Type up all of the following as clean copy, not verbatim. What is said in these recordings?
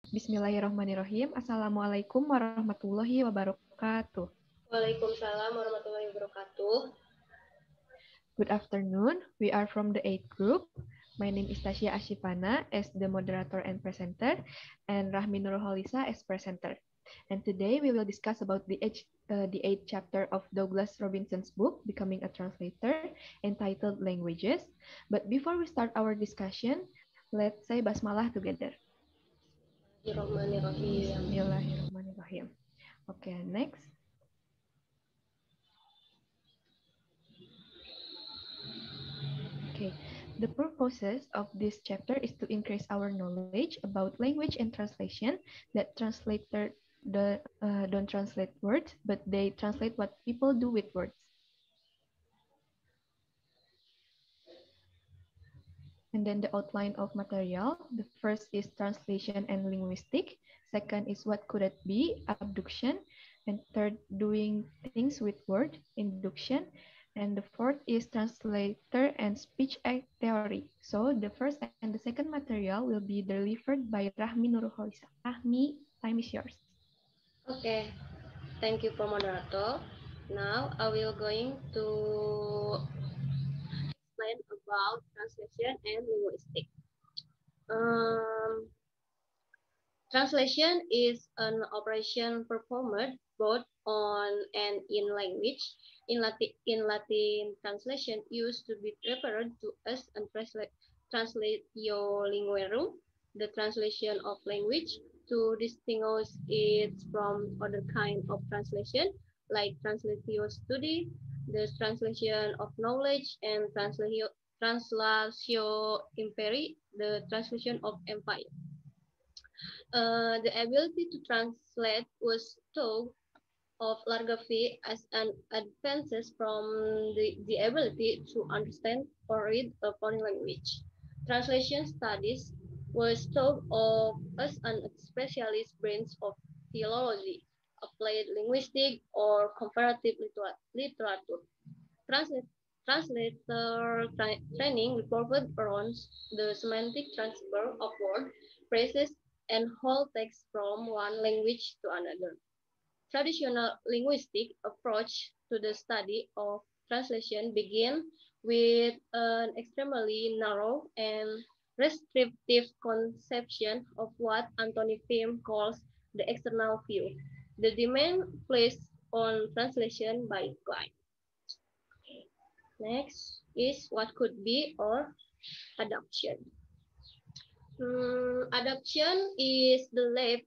Bismillahirrahmanirrahim. Assalamualaikum warahmatullahi wabarakatuh. Waalaikumsalam warahmatullahi wabarakatuh. Good afternoon. We are from the 8th group. My name is Tasya Ashifana as the moderator and presenter, and Rahmi Nurholisa as presenter. And today we will discuss about the eighth chapter of Douglas Robinson's book, Becoming a Translator, entitled Languages. But before we start our discussion, let's say basmalah together. Bismillahirrahmanirrahim. Bismillahirrahmanirrahim. Okay, next. Okay, the purposes of this chapter is to increase our knowledge about language and translation. That translator don't translate words, but they translate what people do with words. And then the outline of material. The first is translation and linguistic. Second is what could it be, abduction. And third, doing things with word, induction. And the fourth is translator and speech theory. So the first and the second material will be delivered by Rahmi Nurholisa. Rahmi, time is yours. Okay, thank you for moderator. Now I will going to explain about translation and linguistics. Um, Translation is an operation performed both on and in language. In Latin translation used to be referred to as a translatio linguarum, the translation of language, to distinguish it from other kind of translation like translatio studi, the translation of knowledge, and translatio imperi, the translation of empire. The ability to translate was thought of Largafi as an advances from the ability to understand or read a foreign language. Translation studies was thought of as an specialist branch of theology, applied linguistics, or comparative literature. Translate, translator training revolved around the semantic transfer of word, phrases, and whole text from one language to another. Traditional linguistic approach to the study of translation began with an extremely narrow and restrictive conception of what Anthony Pym calls the external view, the demand placed on translation by guide. Next is what could be or adoption. Adoption is the leap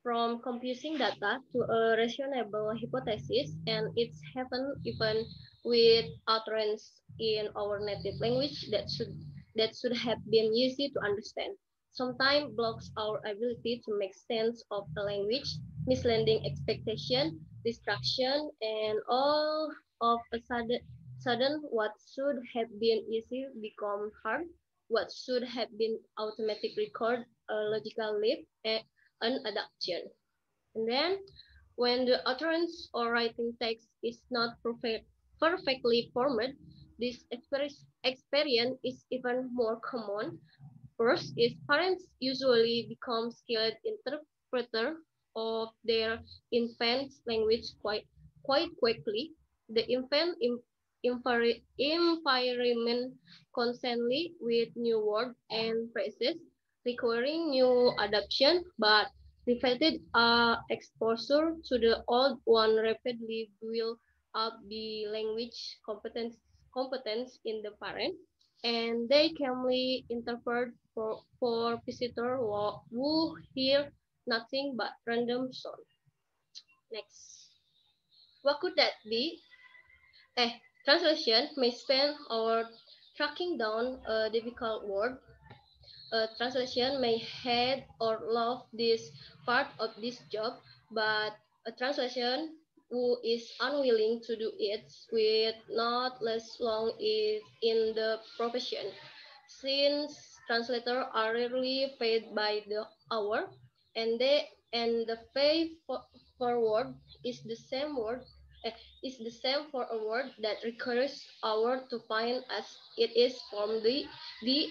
from confusing data to a reasonable hypothesis, and it's happened even with utterance in our native language that should have been easy to understand. Sometimes blocks our ability to make sense of a language, misleading expectation, distraction, and all of a sudden what should have been easy become hard. What should have been automatic record a logical leap an adaptation. And then when the utterance or writing text is not perfectly formed, this experience is even more common. First is parents usually become skilled interpreter of their infant's language quite quickly. The infant environment constantly with new words and phrases, requiring new adaptation, but repeated exposure to the old one rapidly build up the language competence in the parent, and they calmly interpret for visitor who hear nothing but random sound. Next. What could that be? Translation may spend hours tracking down a difficult word. A translation may hate or love this part of this job, but a translation who is unwilling to do it with not less long is in the profession. Since translators are rarely paid by the hour, and the pay for word is the same word is the same for a word that requires hour to find as it is from the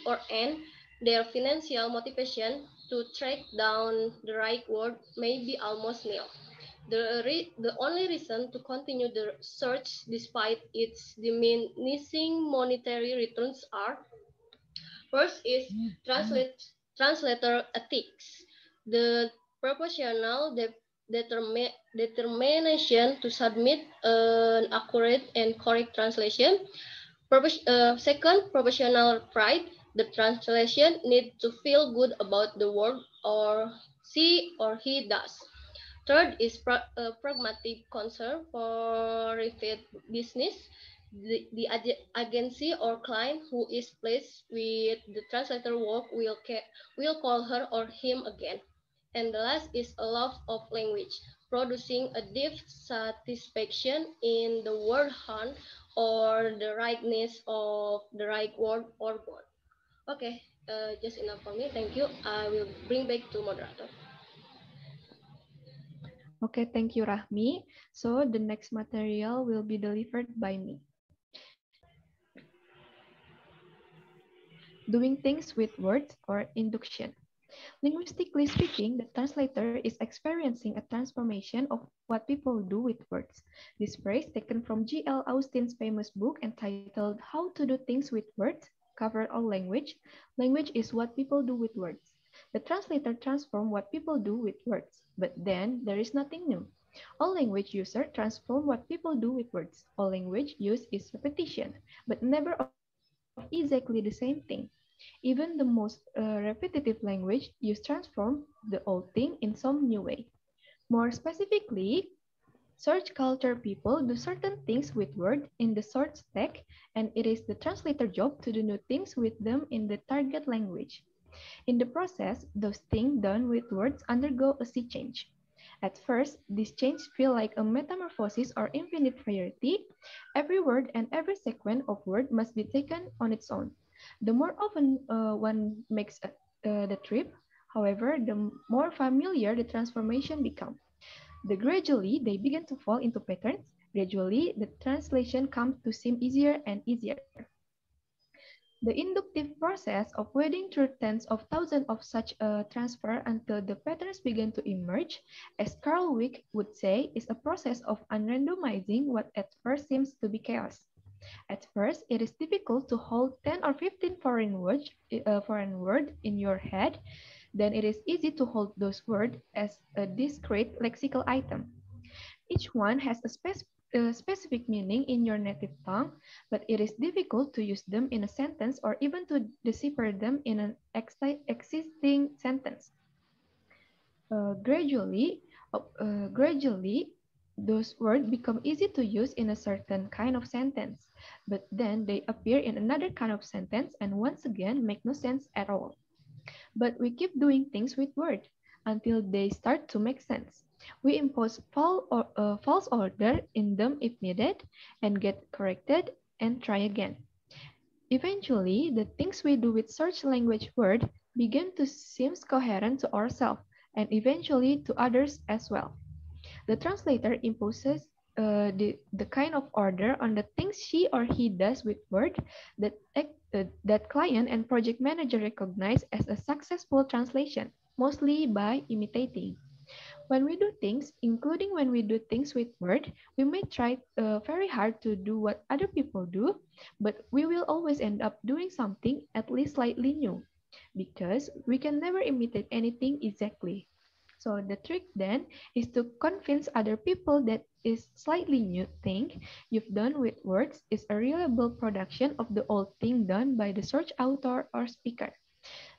or n. Their financial motivation to track down the right word may be almost nil. The only reason to continue the search despite its diminishing monetary returns are: first is translator ethics. The proportional determination to submit an accurate and correct translation. Second, professional pride. The translation needs to feel good about the work or she or he does. Third is pragmatic concern for repeat business. The agency or client who is pleased with the translator work will call her or him again. And the last is a love of language, producing a deep satisfaction in the word hunt or the rightness of the right word or word. Okay, just enough for me. Thank you. I will bring back to moderator. Okay, thank you, Rahmi. So the next material will be delivered by me. Doing things with words or induction. Linguistically speaking, the translator is experiencing a transformation of what people do with words. This phrase, taken from G.L. Austin's famous book entitled How to Do Things with Words, covered all language. Language is what people do with words. The translator transforms what people do with words, but then there is nothing new. All language users transform what people do with words. All language use is repetition, but never of exactly the same thing. Even the most repetitive language use transform the old thing in some new way. More specifically, search culture people do certain things with word in the search tag, and it is the translator job to do new things with them in the target language. In the process, those things done with words undergo a sea change. At first, these changes feel like a metamorphosis or infinite variety. Every word and every sequence of word must be taken on its own. The more often one makes the trip, however, the more familiar the transformation becomes. Gradually, they begin to fall into patterns. Gradually, the translation comes to seem easier and easier. The inductive process of wading through tens of thousands of such a transfer until the patterns begin to emerge, as Carl Wick would say, is a process of unrandomizing what at first seems to be chaos. At first, it is difficult to hold 10 or 15 foreign word in your head. Then it is easy to hold those words as a discrete lexical item. Each one has a specific meaning in your native tongue, but it is difficult to use them in a sentence or even to decipher them in an existing sentence. Gradually, those words become easy to use in a certain kind of sentence, but then they appear in another kind of sentence and once again make no sense at all. But we keep doing things with words until they start to make sense. We impose false order in them if needed and get corrected and try again. Eventually, the things we do with search language word begin to seem coherent to ourselves and eventually to others as well. The translator imposes the kind of order on the things she or he does with word that client and project manager recognize as a successful translation, mostly by imitating. When we do things, including when we do things with word, we may try very hard to do what other people do, but we will always end up doing something at least slightly new, because we can never imitate anything exactly. So the trick then is to convince other people that is slightly new thing you've done with words is a reliable production of the old thing done by the search author or speaker.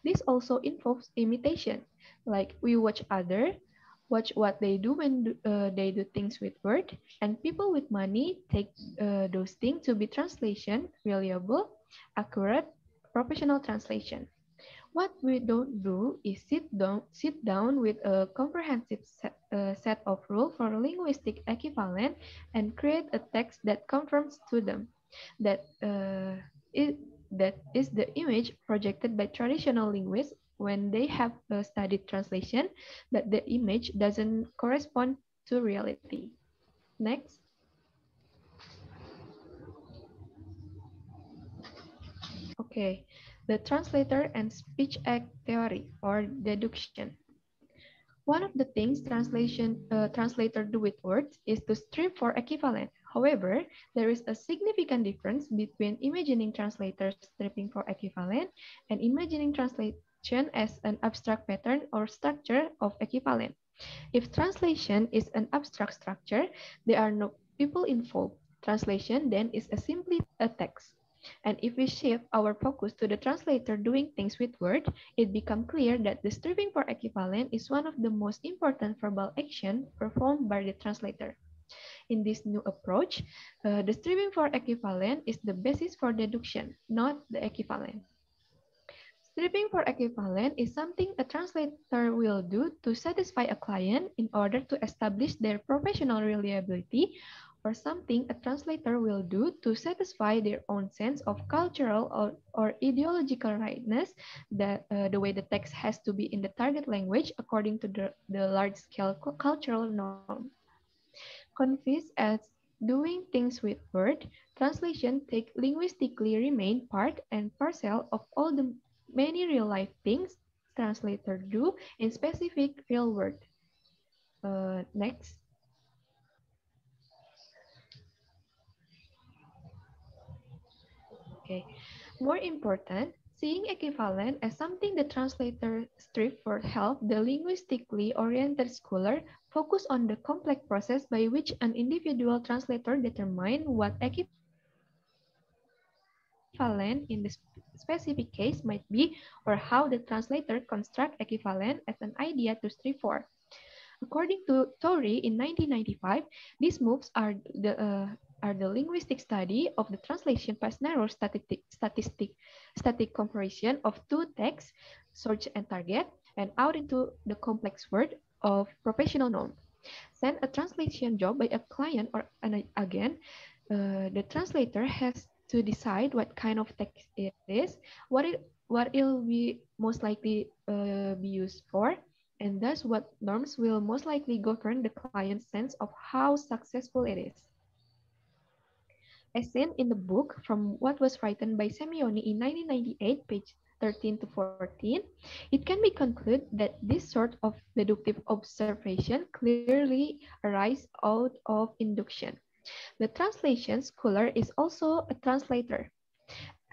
This also involves imitation, like we watch what they do when they do things with word, and people with money take those things to be translation, reliable, accurate, professional translation. What we don't do is sit down with a comprehensive set of rules for linguistic equivalent and create a text that confirms to them that is, that is the image projected by traditional linguists when they have studied translation, that the image doesn't correspond to reality. Next. Okay. the translator and speech act theory or deduction. One of the things translator do with words is to strip for equivalent. However, there is a significant difference between imagining translators stripping for equivalent and imagining translation as an abstract pattern or structure of equivalent. If translation is an abstract structure, there are no people involved. Translation then is a simply a text. And if we shift our focus to the translator doing things with words, it becomes clear that the stripping for equivalent is one of the most important verbal action performed by the translator. In this new approach, the stripping for equivalent is the basis for deduction, not the equivalent. Stripping for equivalent is something a translator will do to satisfy a client in order to establish their professional reliability, or something a translator will do to satisfy their own sense of cultural or ideological rightness, that the way the text has to be in the target language according to the large-scale cultural norm. Confused as doing things with word, translation take linguistically remain part and parcel of all the many real-life things translator do in specific real world. Next. Okay. More important, seeing equivalent as something the translator strive for help the linguistically oriented scholar focus on the complex process by which an individual translator determine what equivalent in the specific case might be, or how the translator construct equivalent as an idea to strive for. According to Torrey in 1995, these moves are the linguistic study of the translation past narrow static comparison of two texts, source and target, and out into the complex world of professional norm. Send a translation job by a client or an again, the translator has to decide what kind of text it is, what it will be most likely be used for, and thus what norms will most likely govern the client's sense of how successful it is. As seen in the book from what was written by Semioni in 1998, page 13 to 14, it can be concluded that this sort of deductive observation clearly arises out of induction. The translation scholar is also a translator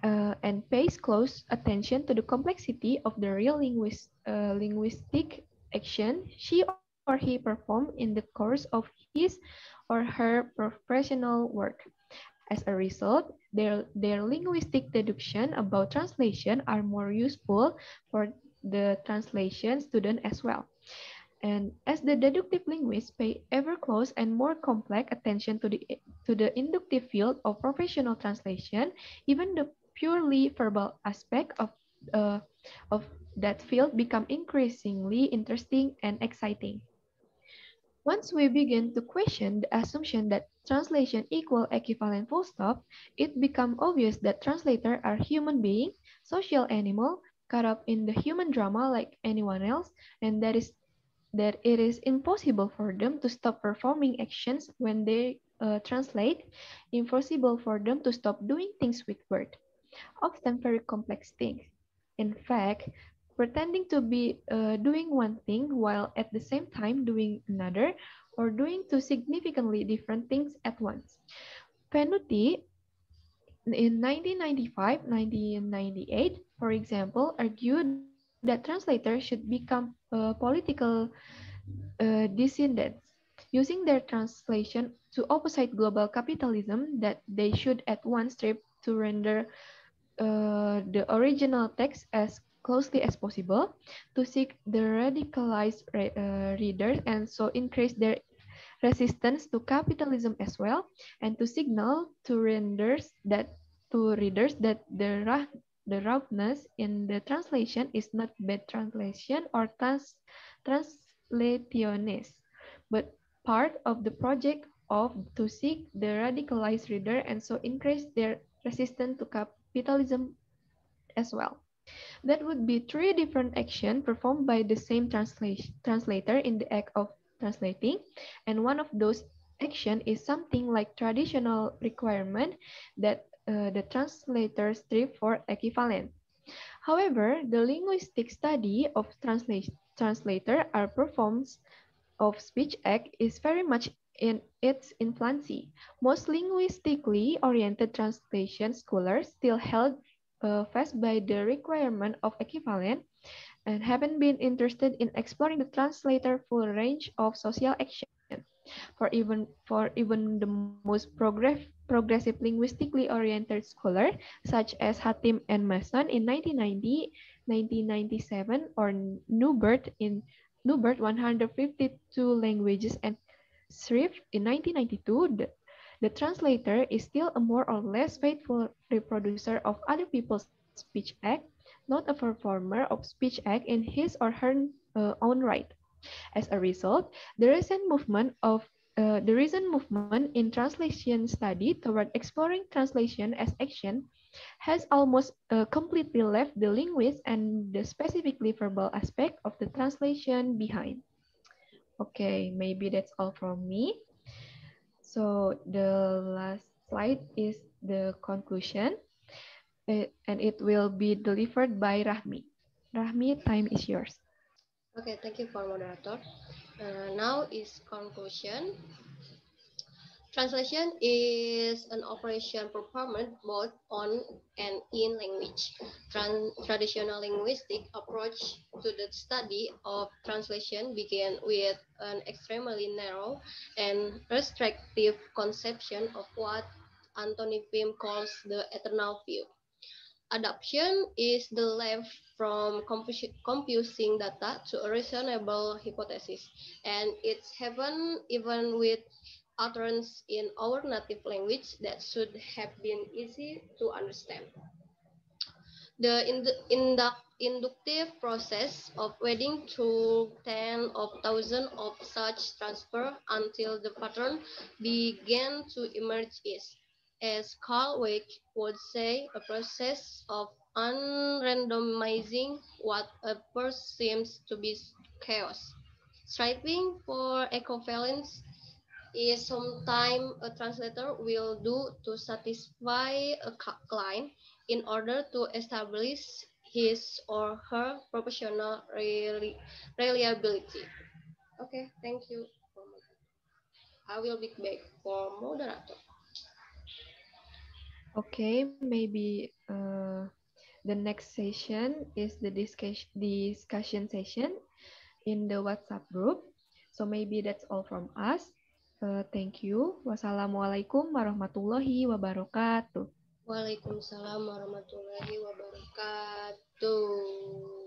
and pays close attention to the complexity of the real linguistic action she or he performed in the course of his or her professional work. As a result, their linguistic deduction about translation are more useful for the translation student as well. And as the deductive linguists pay ever close and more complex attention to the inductive field of professional translation, even the purely verbal aspect uh, of that field become increasingly interesting and exciting. Once we begin to question the assumption that translation equal equivalent full stop, it becomes obvious that translators are human beings, social animal, caught up in the human drama like anyone else, and that it is impossible for them to stop performing actions when they translate, impossible for them to stop doing things with words, often very complex things. In fact, pretending to be doing one thing while at the same time doing another, or doing two significantly different things at once. Penuti in 1995-1998, for example, argued that translators should become political descendants, using their translation to opposite global capitalism that they should at once strive to render the original text as closely as possible, to seek the radicalized readers and so increase their resistance to capitalism as well, and to signal to readers that the roughness in the translation is not bad translation or translationist, but part of the project of to seek the radicalized reader and so increase their resistance to capitalism as well. That would be three different actions performed by the same translator in the act of translating, and one of those action is something like traditional requirement that the translator strive for equivalent. However, the linguistic study of translator or performs of speech act is very much in its infancy. Most linguistically oriented translation scholars still held fast by the requirement of equivalent and haven't been interested in exploring the translator full range of social action. For even the most progressive linguistically oriented scholar such as Hatim and Mason in 1990, 1997, or Newbert 152 languages and Swift in 1992, the translator is still a more or less faithful reproducer of other people's speech act, not a performer of speech act in his or her own right. As a result, the recent movement in translation study toward exploring translation as action has almost completely left the linguist and the specifically verbal aspect of the translation behind. Okay, maybe that's all from me. So the last slide is the conclusion, and it will be delivered by Rahmi. Rahmi, time is yours. Okay, thank you for moderator. Now is conclusion. Translation is an operation performed both on and in language. Traditional linguistic approach to the study of translation began with an extremely narrow and restrictive conception of what Anthony Pym calls the eternal view. Adoption is the leap from computing data to a reasonable hypothesis, and it's happened even with utterance in our native language that should have been easy to understand. The inductive process of wading through tens of thousands of such transfers until the pattern began to emerge is, as Carl Weick would say, a process of unrandomizing what at first seems to be chaos. Striving for equivalence is sometimes a translator will do to satisfy a client in order to establish his or her professional reliability. Okay, thank you. I will be back for moderator. Okay, maybe the next session is the discussion session in the WhatsApp group. So maybe that's all from us. Thank you. Wassalamualaikum warahmatullahi wabarakatuh. Waalaikumsalam warahmatullahi wabarakatuh.